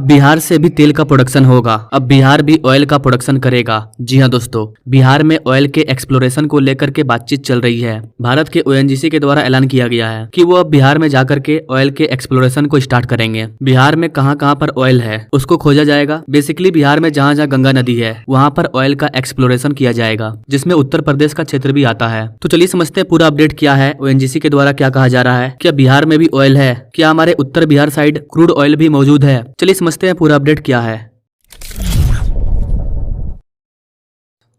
बिहार से भी तेल का प्रोडक्शन होगा। अब बिहार भी ऑयल का प्रोडक्शन करेगा। जी हाँ दोस्तों, बिहार में ऑयल के एक्सप्लोरेशन को लेकर के बातचीत चल रही है। भारत के ओएनजीसी के द्वारा ऐलान किया गया है कि वो अब बिहार में जाकर के ऑयल के एक्सप्लोरेशन को स्टार्ट करेंगे। बिहार में कहाँ कहाँ पर ऑयल है उसको खोजा जाएगा। बेसिकली बिहार में जहाँ जहाँ गंगा नदी है वहाँ पर ऑयल का एक्सप्लोरेशन किया जाएगा, जिसमें उत्तर प्रदेश का क्षेत्र भी आता है। तो चलिए समझते हैं पूरा अपडेट क्या है, ओएनजीसी के द्वारा क्या कहा जा रहा है। क्या बिहार में भी ऑयल है? क्या हमारे उत्तर बिहार साइड क्रूड ऑयल भी मौजूद है? चलिए समझते हैं पूरा अपडेट क्या है।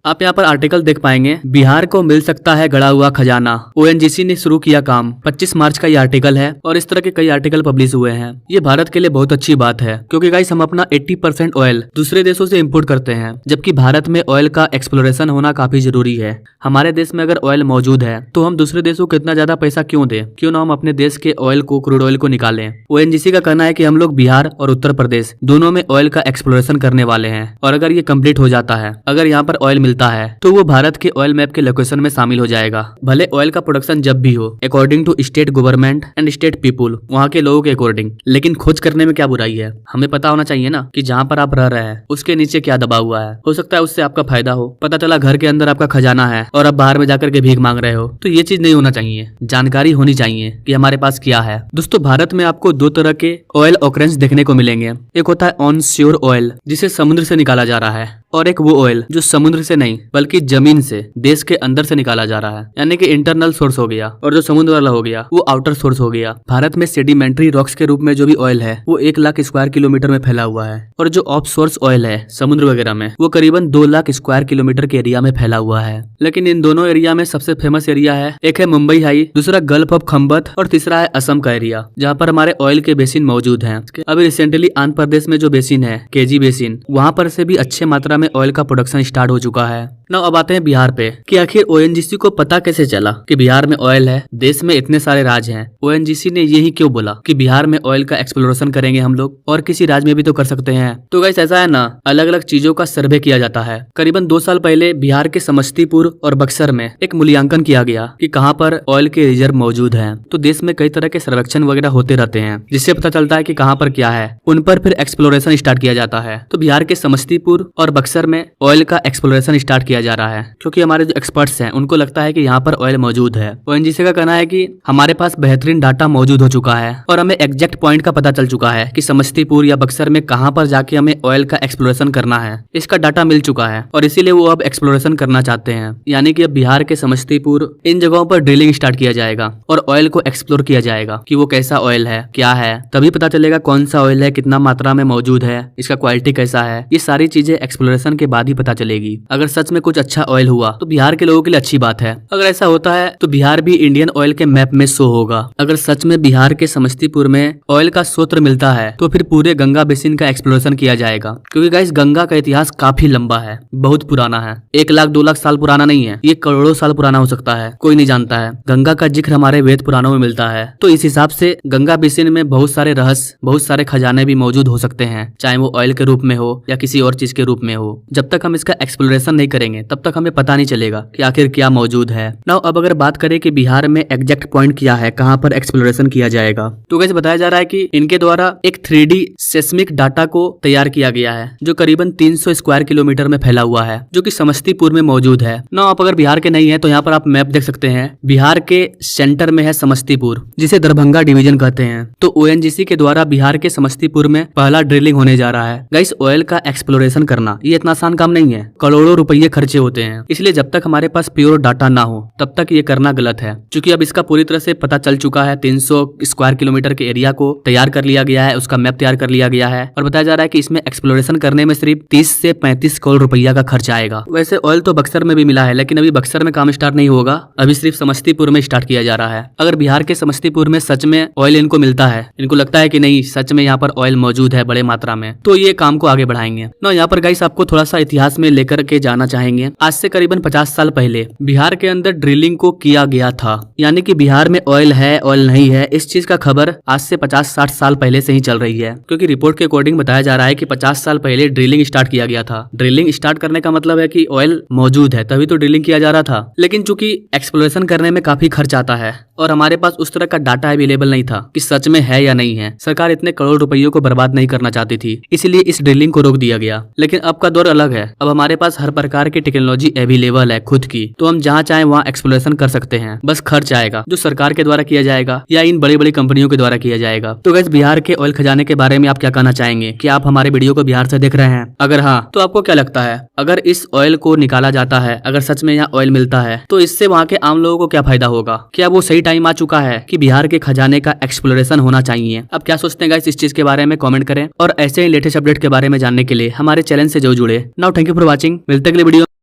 आप यहाँ पर आर्टिकल देख पाएंगे, बिहार को मिल सकता है गड़ा हुआ खजाना, ओएनजीसी ने शुरू किया काम। 25 मार्च का ये आर्टिकल है और इस तरह के कई आर्टिकल पब्लिश हुए हैं। ये भारत के लिए बहुत अच्छी बात है क्योंकि गाइस हम अपना 80% ऑयल दूसरे देशों से इंपोर्ट करते हैं, जबकि भारत में ऑयल का एक्सप्लोरेशन होना काफी जरूरी है। हमारे देश में अगर ऑयल मौजूद है तो हम दूसरे देशों को इतना ज्यादा पैसा क्यों दें? क्यों ना हम अपने देश के ऑयल को, क्रूड ऑयल को निकालें। ओएनजीसी का कहना है कि हम लोग बिहार और उत्तर प्रदेश दोनों में ऑयल का एक्सप्लोरेशन करने वाले हैं और अगर ये कंप्लीट हो जाता है, अगर यहाँ पर ऑयल मिलता है तो वो भारत के ऑयल मैप के लोकेशन में शामिल हो जाएगा। भले ऑयल का प्रोडक्शन जब भी हो according to state government and state people, वहाँ के लोगों के अकॉर्डिंग, लेकिन खोज करने में क्या बुराई है? हमें पता होना चाहिए ना कि जहाँ पर आप रह रहे हैं उसके नीचे क्या दबा हुआ है। हो सकता है उससे आपका फायदा हो। पता चला घर के अंदर आपका खजाना है और आप बाहर में जाकर के भीख मांग रहे हो, तो ये चीज नहीं होना चाहिए। जानकारी होनी चाहिए कि हमारे पास क्या है। दोस्तों, भारत में आपको दो तरह के ऑयल ऑकरेंस देखने को मिलेंगे। एक होता है ऑन श्योर ऑयल, जिसे समुद्र से निकाला जा रहा है, और एक वो ऑयल जो समुद्र से नहीं बल्कि जमीन से, देश के अंदर से निकाला जा रहा है, यानी कि इंटरनल सोर्स हो गया, और जो समुद्र वाला हो गया वो आउटर सोर्स हो गया। भारत में सेडिमेंट्री रॉक्स के रूप में जो भी ऑयल है वो 1 लाख स्क्वायर किलोमीटर में फैला हुआ है, और जो ऑफ सोर्स ऑयल है समुद्र वगैरह में वो करीबन 2 लाख स्क्वायर किलोमीटर के एरिया में फैला हुआ है। लेकिन इन दोनों एरिया में सबसे फेमस एरिया है, एक है मुंबई हाई, दूसरा गल्फ ऑफ खम्बत, और तीसरा है असम का एरिया, जहाँ पर हमारे ऑयल के बेसिन मौजूद है। अभी रिसेंटली आंध्र प्रदेश में जो बेसिन है, केजी बेसिन, वहाँ पर से भी अच्छे मात्रा में ऑयल का प्रोडक्शन स्टार्ट हो चुका है। ना अब आते हैं बिहार पे कि आखिर ओएनजीसी को पता कैसे चला कि बिहार में ऑयल है। देश में इतने सारे राज्य हैं, ओएनजीसी ने यही क्यों बोला कि बिहार में ऑयल का एक्सप्लोरेशन करेंगे हम लोग, और किसी राज्य में भी तो कर सकते हैं। तो गाइस ऐसा है ना, अलग अलग चीजों का सर्वे किया जाता है। करीबन 2 साल पहले बिहार के समस्तीपुर और बक्सर में एक मूल्यांकन किया गया कि कहाँ पर ऑयल के रिजर्व मौजूद है। तो देश में कई तरह के सर्वेक्षण वगैरह होते रहते हैं, जिससे पता चलता है कि कहाँ पर क्या है, उन पर फिर एक्सप्लोरेशन स्टार्ट किया जाता है। तो बिहार के समस्तीपुर और बक्सर में ऑयल का एक्सप्लोरेशन स्टार्ट किया जा रहा है क्योंकि हमारे जो एक्सपर्ट्स हैं उनको लगता है कि यहाँ पर ऑयल मौजूद है। ओएनजीसी का कहना है कि हमारे पास बेहतरीन डाटा मौजूद हो चुका है और हमें एग्जैक्ट पॉइंट का पता चल चुका है कि समस्तीपुर या बक्सर में कहाँ पर जाके हमें ऑयल का एक्सप्लोरेशन करना है। इसका डाटा मिल चुका है और इसीलिए वो अब एक्सप्लोरेशन करना चाहते हैं, यानी कि अब बिहार के समस्तीपुर इन जगहों पर ड्रिलिंग स्टार्ट किया जाएगा और ऑयल को एक्सप्लोर किया जाएगा कि वो कैसा ऑयल है, क्या है। तभी पता चलेगा कौन सा ऑयल है, कितना मात्रा में मौजूद है, इसका क्वालिटी कैसा है। ये सारी चीजें एक्सप्लोरेशन के बाद ही पता चलेगी। अगर सच में कुछ अच्छा ऑयल हुआ तो बिहार के लोगों के लिए अच्छी बात है। अगर ऐसा होता है तो बिहार भी इंडियन ऑयल के मैप में शो होगा। अगर सच में बिहार के समस्तीपुर में ऑयल का स्रोत मिलता है तो फिर पूरे गंगा बेसिन का एक्सप्लोरेशन किया जाएगा, क्योंकि गाइस गंगा का इतिहास काफी लंबा है, बहुत पुराना है। 1 लाख 2 लाख साल पुराना नहीं है, ये करोड़ों साल पुराना हो सकता है, कोई नहीं जानता है। गंगा का जिक्र हमारे वेद पुराणों में मिलता है। तो इस हिसाब से गंगा बेसिन में बहुत सारे रहस्य, बहुत सारे खजाने भी मौजूद हो सकते हैं, चाहे वो ऑयल के रूप में हो या किसी और चीज के रूप में हो। जब तक हम इसका एक्सप्लोरेशन नहीं करेंगे तब तक हमें पता नहीं चलेगा कि आखिर क्या मौजूद है। नाउ अब अगर बात करें कि बिहार में एग्जैक्ट पॉइंट क्या है, कहां पर एक्सप्लोरेशन किया जाएगा, तो गाइस बताया जा रहा है कि इनके द्वारा एक 3D सेस्मिक डाटा को तैयार किया गया है जो करीबन 300 स्क्वायर किलोमीटर में फैला हुआ है, जो कि समस्तीपुर में मौजूद है। नाउ आप अगर बिहार के नहीं है तो यहाँ पर आप मैप देख सकते हैं। बिहार के सेंटर में है समस्तीपुर, जिसे दरभंगा डिवीजन कहते हैं। तो ओएनजीसी के द्वारा बिहार के समस्तीपुर में पहला ड्रिलिंग होने जा रहा है। गाइस ऑयल का एक्सप्लोरेशन करना ये इतना आसान काम नहीं है, करोड़ों रुपये खर्चे होते हैं। इसलिए जब तक हमारे पास प्योर डाटा ना हो तब तक ये करना गलत है। क्योंकि अब इसका पूरी तरह से पता चल चुका है, 300 स्क्वायर किलोमीटर के एरिया को तैयार कर लिया गया है, उसका मैप तैयार कर लिया गया है, और बताया जा रहा है कि इसमें एक्सप्लोरेशन करने में सिर्फ 30 से 35 करोड़ रुपया का खर्च आएगा। वैसे ऑयल तो बक्सर में भी मिला है, लेकिन अभी बक्सर में काम स्टार्ट नहीं होगा, अभी सिर्फ समस्तीपुर में स्टार्ट किया जा रहा है। अगर बिहार के समस्तीपुर में सच में ऑयल इनको मिलता है, इनको लगता है कि नहीं सच में यहाँ पर ऑयल मौजूद है बड़े मात्रा में, तो ये काम को आगे बढ़ाएंगे। ना यहाँ पर गाइस आपको थोड़ा सा इतिहास में लेकर के जाना चाहेंगे जानेंगे। आज से करीबन 50 साल पहले बिहार के अंदर ड्रिलिंग को किया गया था, यानी कि बिहार में ऑयल है ऑयल नहीं है, इस चीज का खबर आज से 50-60 साल पहले से ही चल रही है। क्योंकि रिपोर्ट के अकॉर्डिंग बताया जा रहा है कि 50 साल पहले ड्रिलिंग स्टार्ट किया गया था। ड्रिलिंग स्टार्ट करने का मतलब है कि ऑयल मौजूद है तभी तो ड्रिलिंग किया जा रहा था। लेकिन चूंकि एक्सप्लोरेशन करने में काफी खर्च आता है और हमारे पास उस तरह का डाटा अवेलेबल नहीं था कि सच में है या नहीं है, सरकार इतने करोड़ रुपयों को बर्बाद नहीं करना चाहती थी, इसलिए इस ड्रिलिंग को रोक दिया गया। लेकिन अब का दौर अलग है, अब हमारे पास हर प्रकार की टेक्नोलॉजी अवेलेबल है खुद की, तो हम जहाँ चाहे वहाँ एक्सप्लोरेशन कर सकते हैं। बस खर्च आएगा जो सरकार के द्वारा किया जाएगा या इन बड़ी बड़ी कंपनियों के द्वारा किया जाएगा। तो गाइस, बिहार के ऑयल खजाने के बारे में आप क्या कहना चाहेंगे? क्या आप हमारे वीडियो को बिहार से देख रहे हैं? अगर हाँ, तो आपको क्या लगता है, अगर इस ऑयल को निकाला जाता है, अगर सच में यहाँ ऑयल मिलता है, तो इससे वहाँ के आम लोगों को क्या फायदा होगा? क्या वो सही टाइम आ चुका है कि बिहार के खजाने का एक्सप्लोरेशन होना चाहिए? अब क्या सोचते हैं गाइस इस चीज के बारे में कमेंट करें और ऐसे ही लेटेस्ट अपडेट के बारे में जानने के लिए हमारे चैनल से जो जुड़े। Now thank you for watching, मिलते अगले वीडियो।